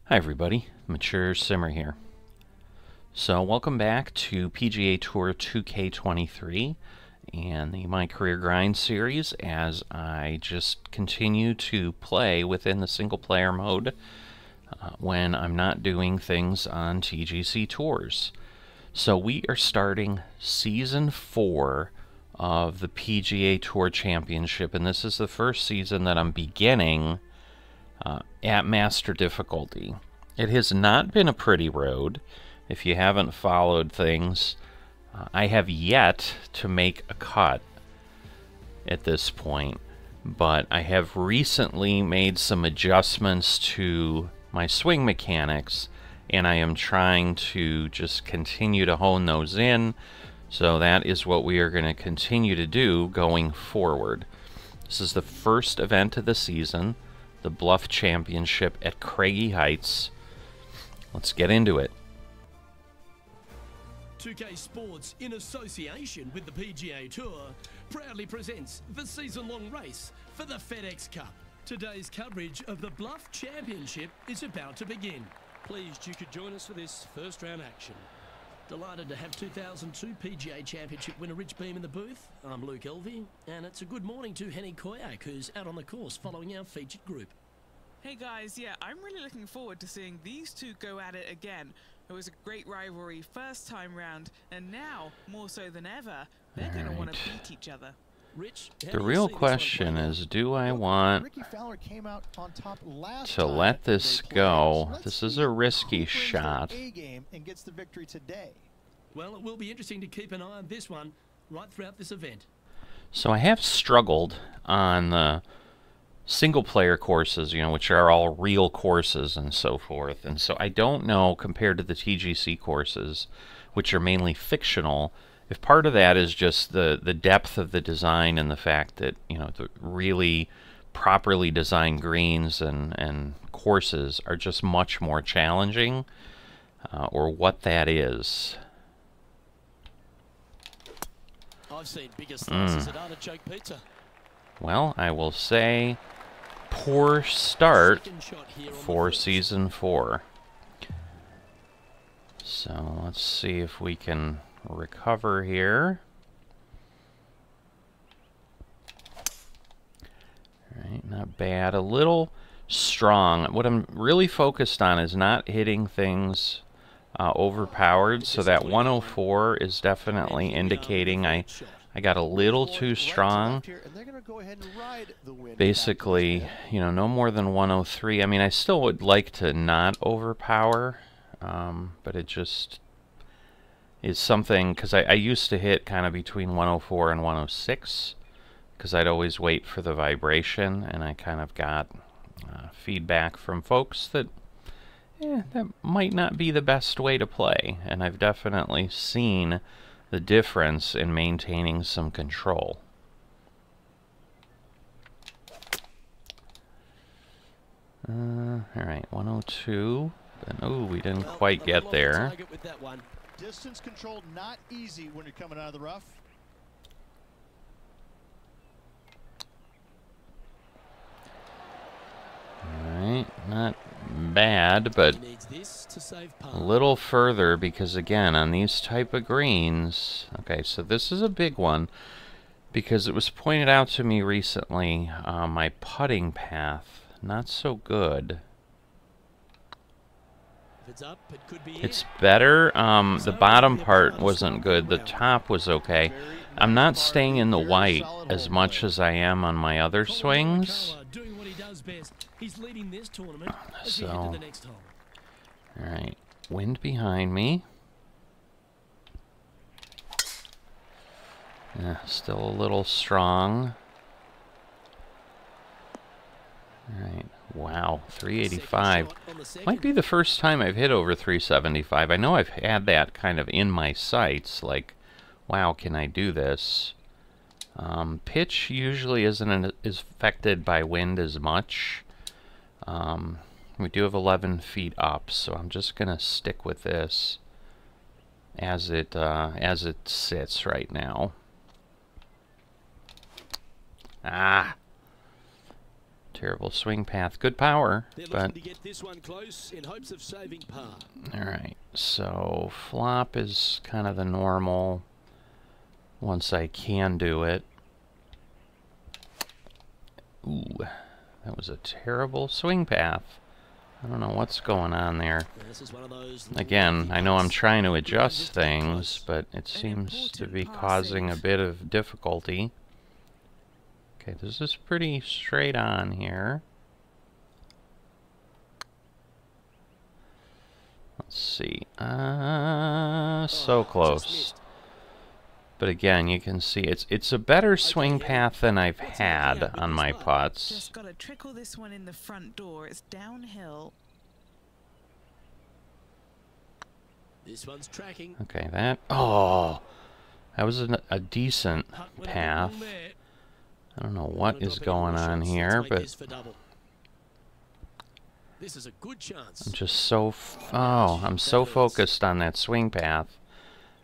Hi everybody, Mature Simmer here. So welcome back to PGA Tour 2K23 and the My Career Grind series as I just continue to play within the single player mode when I'm not doing things on TGC tours. So we are starting Season 4 of the PGA Tour Championship, and this is the first season that I'm beginning at Master difficulty. It has not been a pretty road. If you haven't followed things, I have yet to make a cut at this point, but I have recently made some adjustments to my swing mechanics, and I am trying to just continue to hone those in, so that is what we are going to continue to do going forward. This is the first event of the season, the Bluff Championship at Craigie Heights. Let's get into it. 2K Sports, in association with the PGA Tour, proudly presents the season-long race for the FedEx Cup. Today's coverage of the Bluff Championship is about to begin. Pleased you could join us for this first-round action. Delighted to have 2002 PGA Championship winner Rich Beam in the booth. I'm Luke Elvey, and it's a good morning to Henny Koyak, who's out on the course following our featured group. Hey guys, yeah, I'm really looking forward to seeing these two go at it again. It was a great rivalry first time round, and now, more so than ever, they're going to want to beat each other. Rich, The real question is, do I want to let this go? This is a risky shot. Well, it will be interesting to keep an eye on this one right throughout this event. So I have struggled on the single player courses, you know, which are all real courses and so forth. And so I don't know, compared to the TGC courses, which are mainly fictional, if part of that is just the depth of the design and the fact that, you know, the really properly designed greens and courses are just much more challenging, or what that is. I've seen bigger slices at artichoke pizza. Well, I will say poor start for Season 4. So let's see if we can recover here. Alright, not bad. A little strong. What I'm really focused on is not hitting things overpowered, so that 104 is definitely indicating I got a little too strong. Basically, you know, no more than 103. I mean, I still would like to not overpower, but it just is something, because I used to hit kind of between 104 and 106, because I'd always wait for the vibration, and I kind of got feedback from folks that, that might not be the best way to play, and I've definitely seen the difference in maintaining some control. Alright, 102. Oh, we didn't quite get there. Distance control not easy when you're coming out of the rough. Alright, not bad, but a little further, because again, on these type of greens, okay, so this is a big one, because it was pointed out to me recently, my putting path, not so good. It's better. The bottom part wasn't good. The top was okay. I'm not staying in the white as much as I am on my other swings. So, alright, wind behind me. Still a little strong. Alright, wow, 385. Might be the first time I've hit over 375. I know I've had that kind of in my sights, like, wow, can I do this? Pitch usually isn't affected by wind as much. We do have 11 feet up, so I'm just going to stick with this as it sits right now. Ah! Terrible swing path. Good power, They're but... looking to get this one close in hopes of saving par. Alright, so flop is kind of the normal once I can do it. Ooh, that was a terrible swing path. I don't know what's going on there. This is one of those Again, I know I'm trying to adjust things, but it seems to be important causing a save. bit of difficulty. Okay, this is pretty straight on here. Let's see. So close. But again, you can see it's a better swing path than I've had on my putts. Just got to trickle this one in the front door. It's downhill. This one's tracking. Okay, that... Oh! That was a decent path. I don't know what is going on here, but... This is a good chance. I'm just so... I'm so focused on that swing path.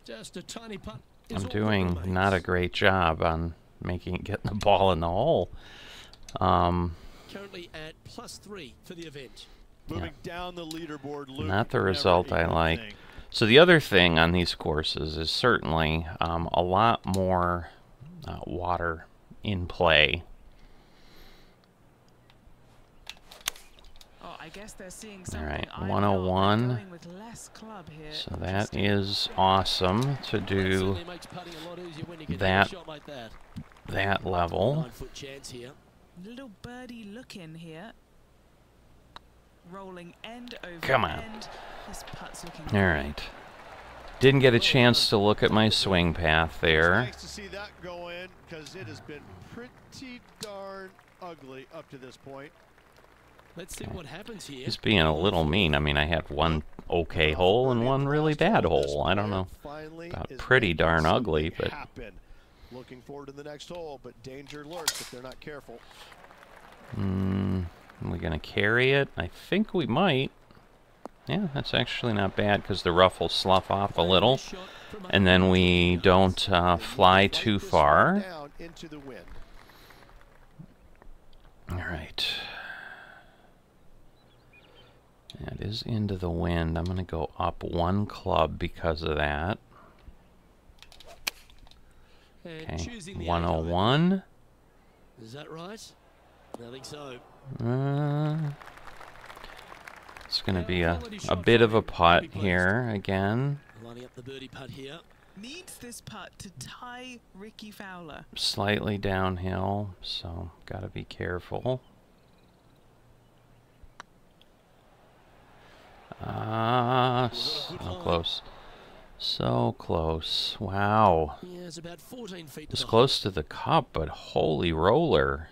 Just a tiny putt. I'm doing not a great job on getting the ball in the hole. Currently at +3 for the event. Moving down the leaderboard, Luke, Not the never result a I good like. thing. So the other thing on these courses is certainly a lot more water in play. Oh, I guess they're seeing All right, something. 101. Going with less club here. So that is awesome to do that level. 9-foot chance here. Little birdie look in here. Rolling end over Come on. end. This putt's looking All right. Didn't get a chance to look at my swing path there. Nice to see that go in because it has been pretty darn ugly up to this point. Let's see what happens here. He's being a little mean. I mean, I had one okay hole and one really bad hole. I don't know about pretty darn ugly, but... Looking forward to the next hole, but danger lurks if they're not careful. Are we going to carry it? I think we might. Yeah, that's actually not bad because the rough will slough off a little. And then we don't fly too far. Down into the wind. All right. That is into the wind. I'm going to go up one club because of that. Okay, 101. Is that right? I think so. It's going to be a bit of a putt here again. Lining up the birdie putt here. Needs this putt to tie Ricky Fowler. Slightly downhill, so got to be careful. So close. So close. Wow. Yeah, it's about 14 feet to It's the close to the cup, but holy roller.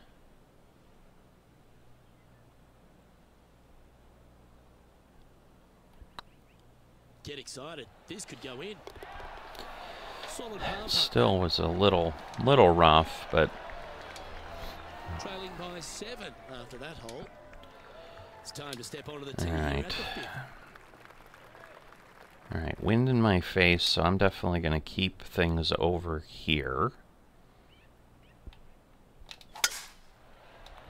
Get excited. This could go in. Solid par putt. Still was a little rough, but Trailing by 7 after that hole. It's time to step onto the tee all here right. at the 5th. All right, wind in my face, so I'm definitely going to keep things over here.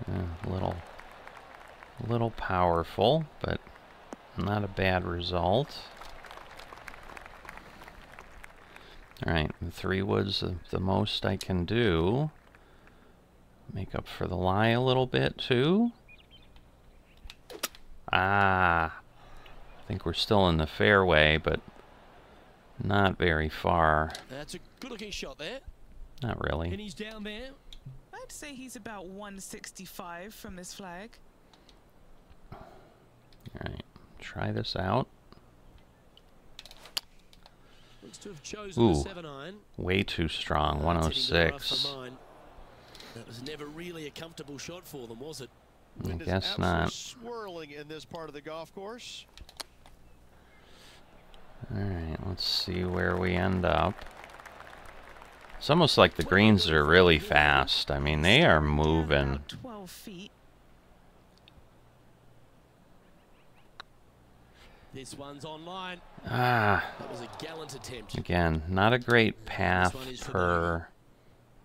A little powerful, but not a bad result. All right, the 3 wood's the most I can do. Make up for the lie a little bit, too. I think we're still in the fairway, but not very far. That's a good-looking shot there. Not really. And he's down there. I'd say he's about 165 from this flag. All right, try this out. Looks to have chosen Ooh, the 7-iron. way too strong, 106. That was never really a comfortable shot for them, was it? I Wind is guess absolutely not. swirling in this part of the golf course. All right, let's see where we end up. It's almost like the greens are really fast. I mean, they are moving. About 12 feet. This one's online. That was a gallant attempt. Again, not a great path per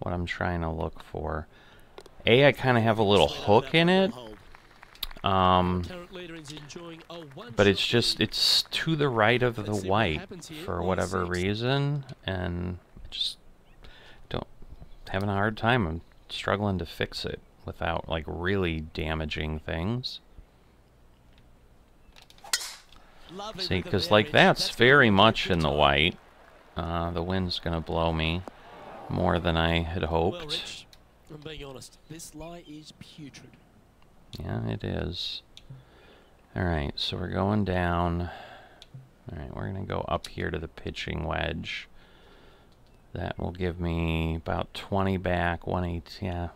what I'm trying to look for. I kind of have a little hook in it. But it's just, it's to the right of the white for whatever reason, and just having a hard time. I'm struggling to fix it without like really damaging things. See, because like that's very much in the white. The wind's gonna blow me more than I had hoped. I'm being honest, this lie is putrid. Yeah, it is. Alright, so we're going down. Alright, we're gonna go up here to the pitching wedge. That will give me about 20 back, 180. Yeah,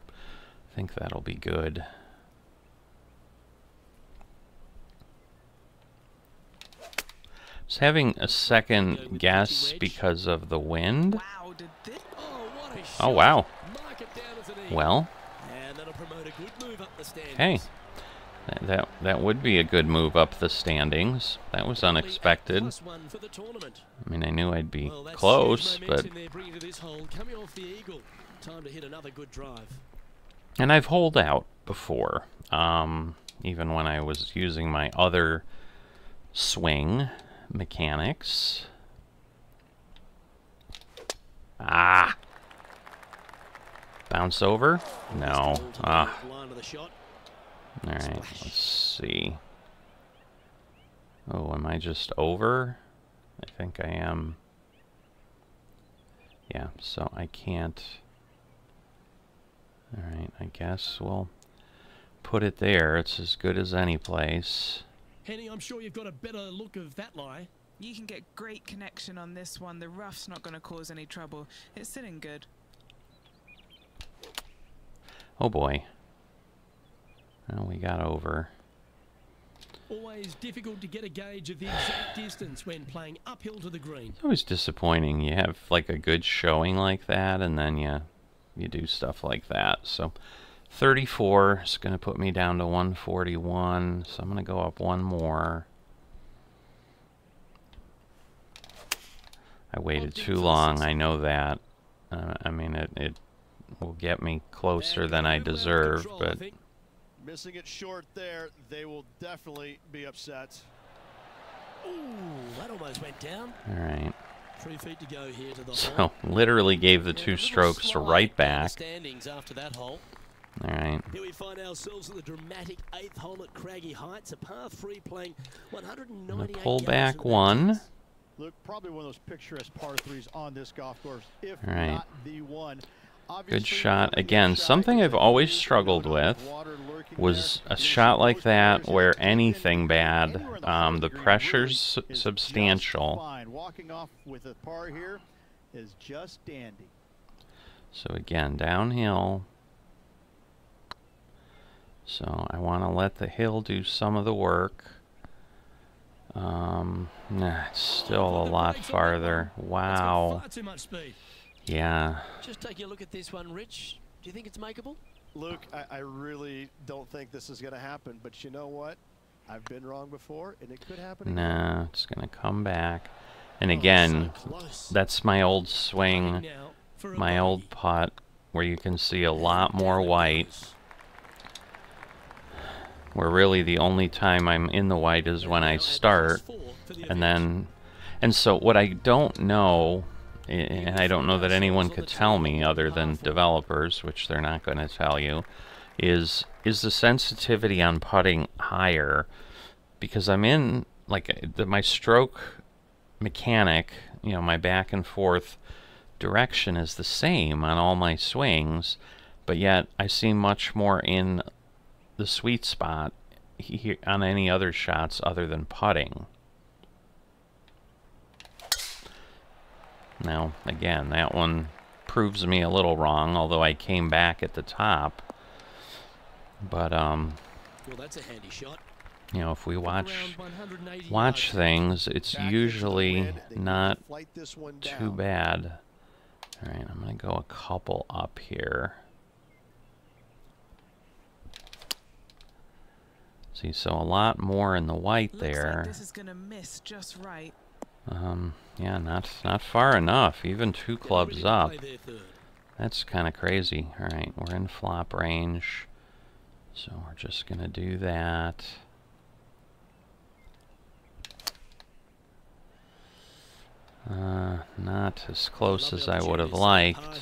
I think that'll be good. I was having a second guess because of the wind. Wow, did this? Oh, wow. Well, hey, that would be a good move up the standings. That was unexpected. I mean, I knew I'd be close, but... And I've holed out before, even when I was using my other swing mechanics. Ah! Bounce over? No. Ah. Alright, let's see. Oh, am I just over? I think I am. Yeah, so I can't... Alright, I guess we'll put it there. It's as good as any place. Henny, I'm sure you've got a better look of that lie. You can get great connection on this one. The rough's not going to cause any trouble. It's sitting good. Oh boy. Well, we got over. Always difficult to get a gauge of the exact distance when playing uphill to the green. It's always disappointing. You have like a good showing like that, and then you do stuff like that. So 34 is going to put me down to 141. So I'm going to go up one more. I waited too long. I know that. I mean, it will get me closer than I deserve, but... Missing it short there, they will definitely be upset. Ooh, that almost went down. All right. 3 feet to go here to the So, hole. literally gave the two strokes right back. Standings after that hole. All right. Here we find ourselves at the dramatic 8th hole at Craggy Heights, a par 3 playing 198 Pull yards back to the one. distance. Look, probably one of those picturesque par 3s on this golf course, if All right. not the one. Good shot. Again, something I've always struggled with was a shot like that where anything bad, the pressure's substantial. Walking off with a par here is just dandy. So again, downhill. So I want to let the hill do some of the work. Nah, it's still a lot farther. Wow. Far too much speed. Yeah. Just taking a look at this one, Rich. Do you think it's makeable? Luke, I really don't think this is going to happen, but you know what? I've been wrong before, and it could happen again. Nah, it's going to come back. And again, that's my old swing, my old putt, where you can see a lot more white. Where really the only time I'm in the white is when I start. And so what I don't know, and I don't know that anyone could tell me other than developers, which they're not going to tell you, is the sensitivity on putting higher? Because I'm in, like, my stroke mechanic, you know, my back and forth direction is the same on all my swings, but yet I see much more in the sweet spot here on any other shots other than putting. Now, again, that one proves me a little wrong, although I came back at the top. But, Well, that's a handy shot. you know, if we watch things, it's usually not too bad. Alright, I'm going to go a couple up here. See, so a lot more in the white there. Looks like this is going to miss just right. Yeah, not far enough. Even two clubs up. That's kind of crazy. Alright, we're in flop range. So we're just going to do that. Not as close as I would have liked.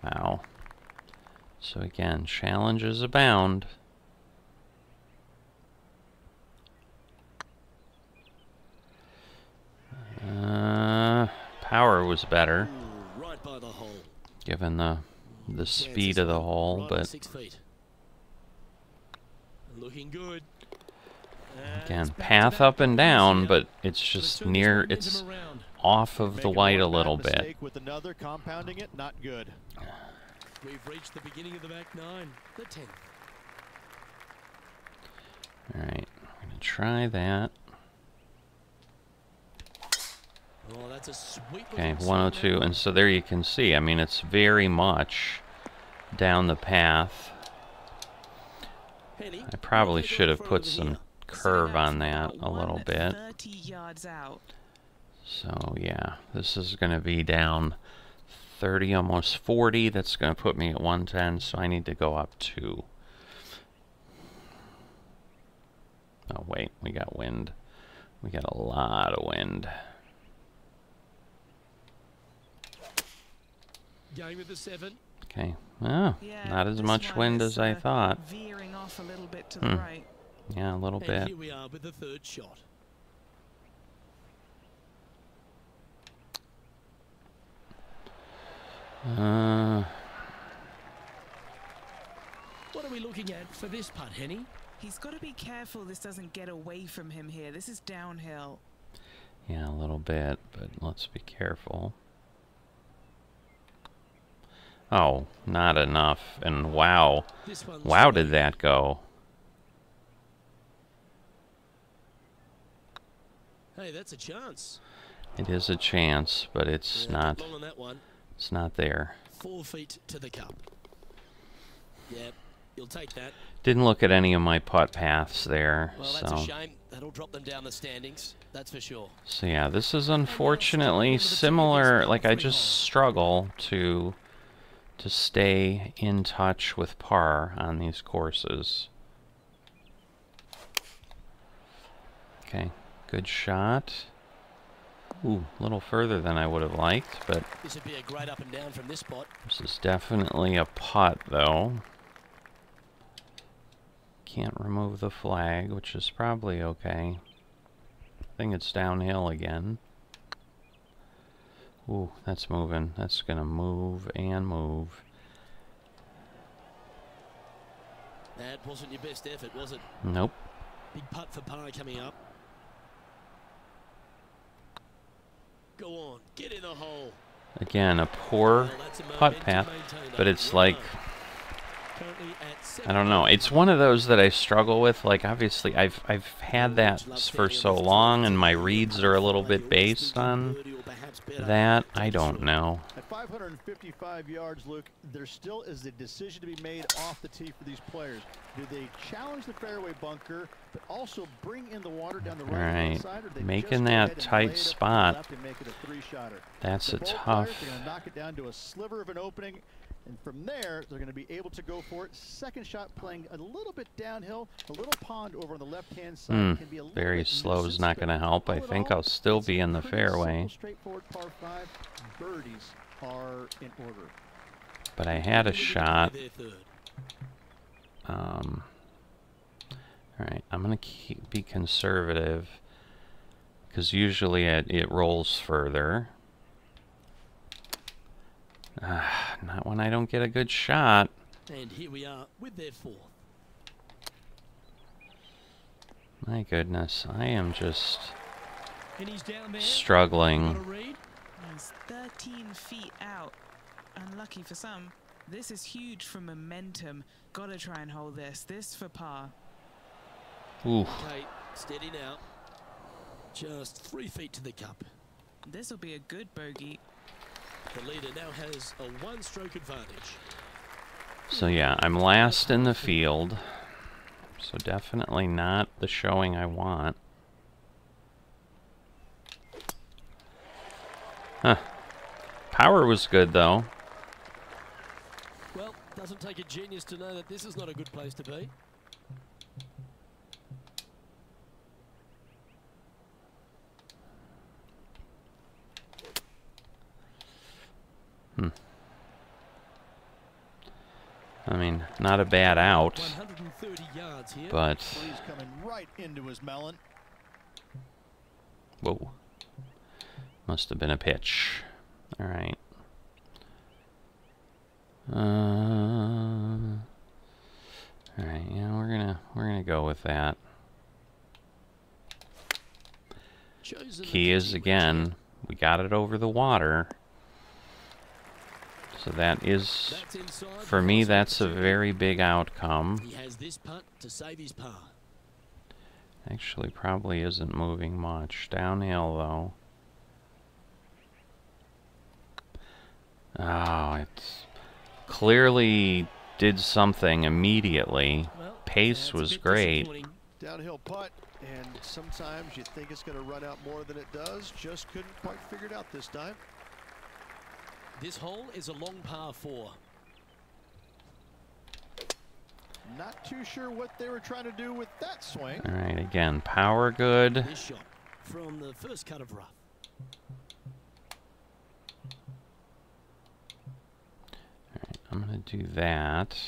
Wow. So again, challenges abound. Power was better, Right by the hole. given the speed of the hole, Right but 6 feet. Looking good. again, path up and down, but it's just near, it's off of the white a little bit. With another, compounding it, not good. We've reached the beginning of the back nine, the 10th. Alright, we're going to try that. Oh, that's a sweet Okay, little 102, swing and so there you can see, I mean, it's very much down the path. there. Henny, I probably what should have throw put over some here? curve Setting out on from that about a little bit. 130 yards out. So yeah, this is going to be down 30, almost 40. That's going to put me at 110, so I need to go up 2. Oh wait, we got wind. We got a lot of wind. Game of the 7. Okay, oh, Yeah, not as this much one wind is, as I thought. Veering off a little bit to the right. Yeah, a little And bit. here we are with the 3rd shot. What are we looking at for this putt, Henny? He's got to be careful this doesn't get away from him here. This is downhill. Yeah, a little bit, but let's be careful. Oh, not enough. And wow. This one's Wow, did that go? Hey, that's a chance. It is a chance, but it's Yeah, not. long on that one. It's not there. 4 feet to the cup. Yep, you'll take that. Didn't look at any of my putt paths there, Well, that's a so. shame. That'll drop them down the standings. That's for sure. So yeah, this is unfortunately similar. Like I just struggle to stay in touch with par on these courses. Okay, good shot. Ooh, a little further than I would have liked, but This would be a great up and down from this spot. this is definitely a putt, though. Can't remove the flag, which is probably okay. I think it's downhill again. Ooh, that's moving. That's gonna move and move. That wasn't your best effort, was it? Nope. Big putt for par coming up. Go on, get in the hole. Again, a poor Well, that's a putt momentum path, maintainer. but it's Well like, done. Currently at I don't know. It's one of those that I struggle with. Like, obviously, I've had that for so long, and my reads are a little bit based on that. I don't know. At 555 yards, Luke, there still is a decision to be made off the tee for these players. Do they challenge the fairway bunker, but also bring in the water down the right side? Or they Making just go that ahead and tight lay it up to the spot. left and make it a 3-shotter? That's So a both tough. players are going to knock it down to a sliver of an opening, and from there, they're going to be able to go for it. Second shot playing a little bit downhill. A little pond over on the left-hand side can be a little Very bit slow is nuisance, not but going to help. I all in think all, I'll still it's be a in the pretty fairway. simple, straightforward par 5. Birdies are in order. But I had a shot. Their third. Alright, I'm going to be conservative, because usually it rolls further. Not when I don't get a good shot. And here we are with their 4th. My goodness, I am just And he's down there. struggling. Got a read? He's 13 feet out. Unlucky for some. This is huge for momentum. Gotta try and hold this. This for par. Ooh, Okay, steady now. Just 3 feet to the cup. This will be a good bogey. The leader now has a 1-stroke advantage. so yeah, I'm last in the field. So definitely not the showing I want. Huh. Power was good, though. Doesn't take a genius to know that this is not a good place to be. I mean, not a bad out, 130 yards here. but He's coming right into his melon. whoa, must have been a pitch. All right. All right, yeah, we're gonna go with that. Key is again, we got it over the water. So that is, for me, that's a very big outcome. He has this putt to save his par. Actually, probably isn't moving much. Downhill, though. Oh, it's clearly did something immediately. Pace was great. Downhill putt, and sometimes you think it's going to run out more than it does. Just couldn't quite figure it out this time. This hole is a long par 4. Not too sure what they were trying to do with that swing. All right, again, power good. This shot from the first cut of rough. All right, I'm gonna do that.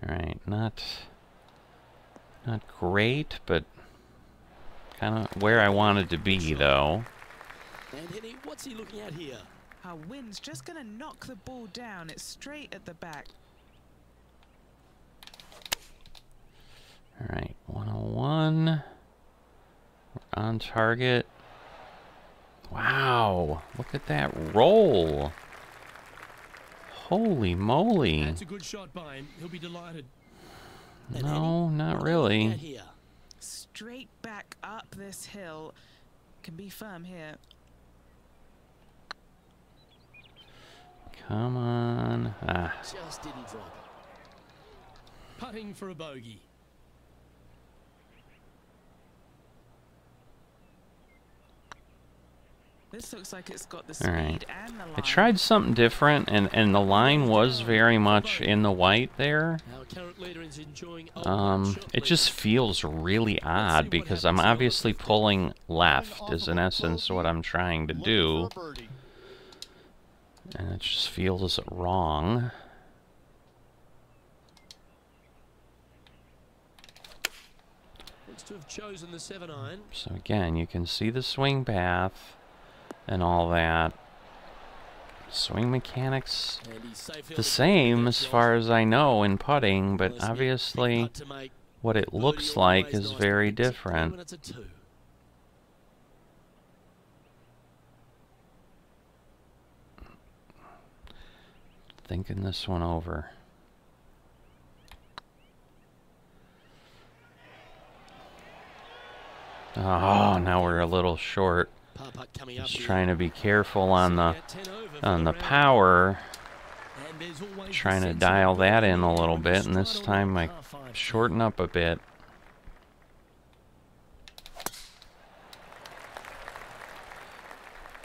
All right, not great, but kind of where I wanted to be, though. And Henny, what's he looking at here? Our wind's just going to knock the ball down. It's straight at the back. All right, 101. We're on target. Wow, look at that roll. Holy moly. That's a good shot by him. He'll be delighted. No, not really. Straight back up this hill. Can be firm here. Come on. Ah. Just didn't drop. Putting for a bogey. This looks like it's got the All speed right. and the line. I tried something different, and the line was very much in the white there. Our current leader is enjoying It just feels really odd because I'm obviously pulling left is in essence what I'm trying to do. And it just feels wrong. Looks to have chosen the 7-iron. So again, you can see the swing path and all that. Swing mechanics the same as far as I know in putting, but obviously what it looks like is very different. Thinking this one over. Oh, now we're a little short. Just trying to be careful on the power. Trying to dial that in a little bit, and this time I shorten up a bit.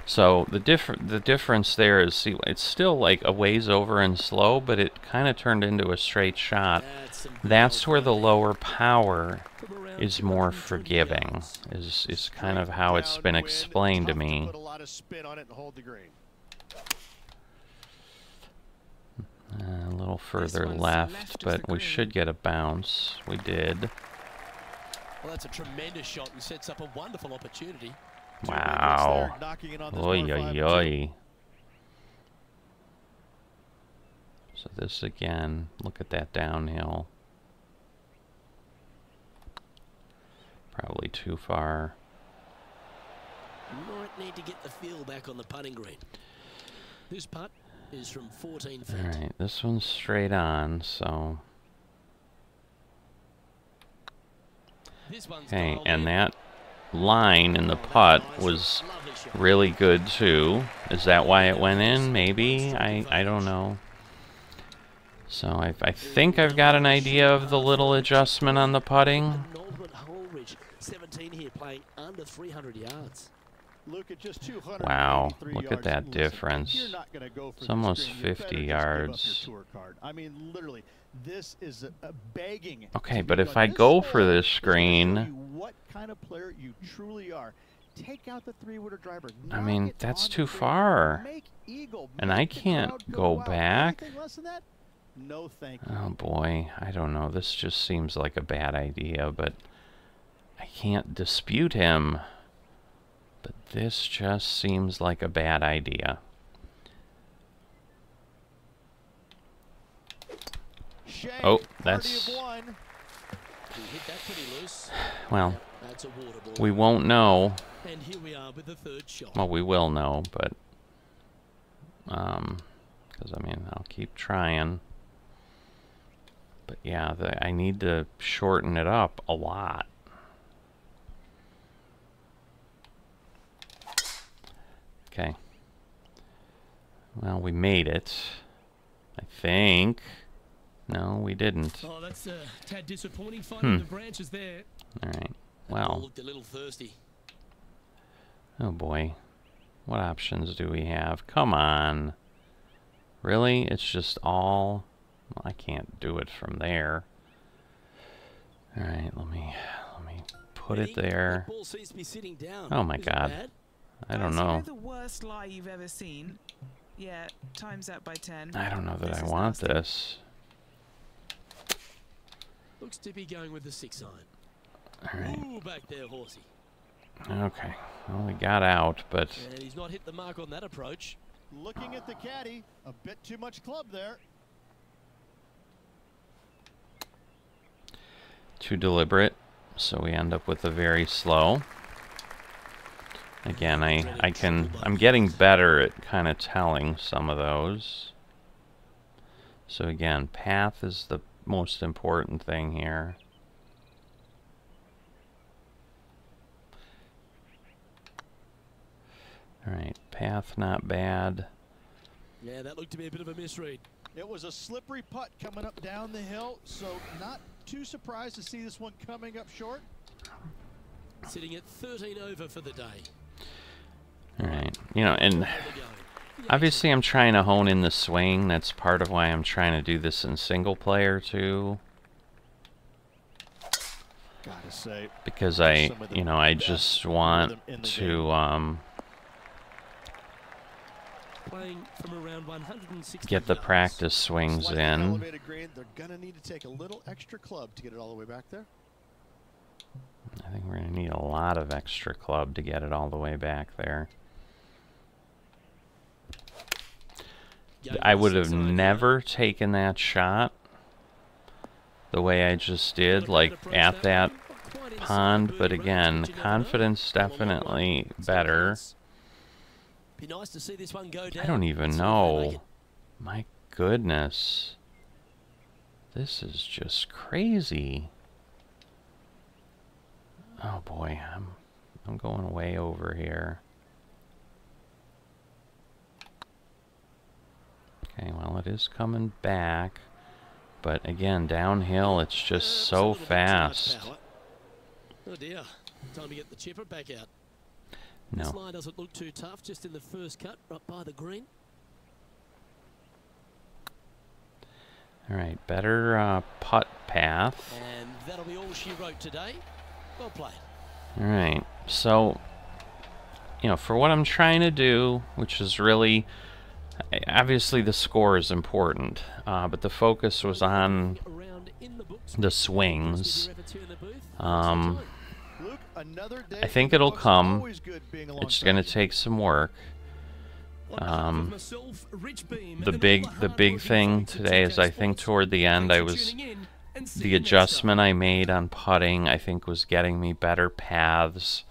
So the difference there is, see, it's still like a ways over and slow, but it kind of turned into a straight shot. That's where the lower power is more forgiving, is kind of how it's been explained to me. A little further left, but we should get a bounce. We did. Well, that's a tremendous shot and sets up a wonderful opportunity. Wow. Oy, oy, oy. So this again, look at that downhill. Probably too far. Might need to get the feel back on the putting green. This putt is from 14 feet. Alright, this one's straight on, so... Okay, and that line in the putt was really good too. Is that why it went in? Maybe? I don't know. So I think I've got an idea of the little adjustment on the putting. 17 here, playing under 300 yards. Luke, at just Wow, 283 look at yards. that Listen, difference. if you're not gonna go for It's this almost green, you better 50 just yards. give up your tour card. I mean, literally, this is a begging. Okay, to but be if done. I This go for hole this is gonna show screen, you what kind of player you truly are. Take out the three-wooder driver. I knock mean, it that's on the too green, far. make eagle, And I make the can't crowd go wild. back. Anything less than that? No, thank you. Oh boy, I don't know. This just seems like a bad idea, but I can't dispute him. But this just seems like a bad idea. Oh, that's... Well, we won't know. And here we are with the third shot. Well, we will know, but... because, I mean, I'll keep trying. But yeah, I need to shorten it up a lot. Okay. Well, we made it. I think. No, we didn't. Oh, that's a tad disappointing. Finding the branches there. Alright. That ball Well. looked a little thirsty. Oh boy. What options do we have? Come on. Really? It's just all... Well, I can't do it from there. Alright, let me put it there. That ball seems to be sitting down. Oh my Is it God. bad? I don't Guys, you know. the worst lie you've ever seen? Yeah, times that by 10. I don't know that This I is want nasty. this. Looks to be going with the 6 iron. Alright. Ooh, back there, horsey. Okay. Well, we got out, but... And he's not hit the mark on that approach. Looking at the caddy, a bit too much club there. Too deliberate, so we end up with a very slow. Again, I'm getting better at kind of telling some of those. So again, path is the most important thing here. Alright, path not bad. Yeah, that looked to be a bit of a misread. It was a slippery putt coming up down the hill, so not too surprised to see this one coming up short. Sitting at 13 over for the day. Alright, you know, and There we go. obviously I'm trying to hone in the swing. That's part of why I'm trying to do this in single player too. Gotta say, Because I just want to Playing from around 160 get the yards. practice swings like an in. elevated green, they're gonna need to take a little extra club to get it all the way back there. I think we're going to need a lot of extra club to get it all the way back there. I would have never taken that shot the way I just did, like at that pond, but again, confidence definitely better. Be nice to see this one go down. I don't even See if they make it. know. My goodness. This is just crazy. Oh boy, I'm going way over here. Okay, well it is coming back, but again, downhill it's just It's a so little bit too much fast. power. Oh dear, time to get the chipper back out. No. This line doesn't look too tough, just in the first cut, right by the green. Alright, better putt path. And that'll be all she wrote today. Well played. Alright, so, you know, for what I'm trying to do, which is really, obviously the score is important, but the focus was on Around in the books. the swings. Luke, another day I think for the it'll books. come. Always good being It's alongside going to you. take some work. On behalf of myself, Rich Beam, The and big all the big hard-working thing folks at today is 2K I think Sports, toward the end thanks I for was tuning in, and see the you next time. adjustment I made on putting I think was getting me better paths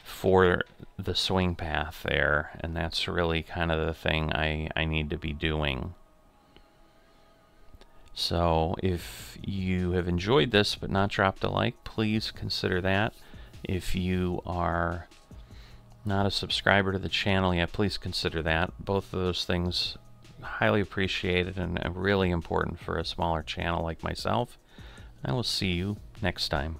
for the swing path there, and that's really kind of the thing I need to be doing. So if you have enjoyed this but not dropped a like, please consider that. If you are not a subscriber to the channel yet, please consider that. Both of those things highly appreciated and really important for a smaller channel like myself. I will see you next time.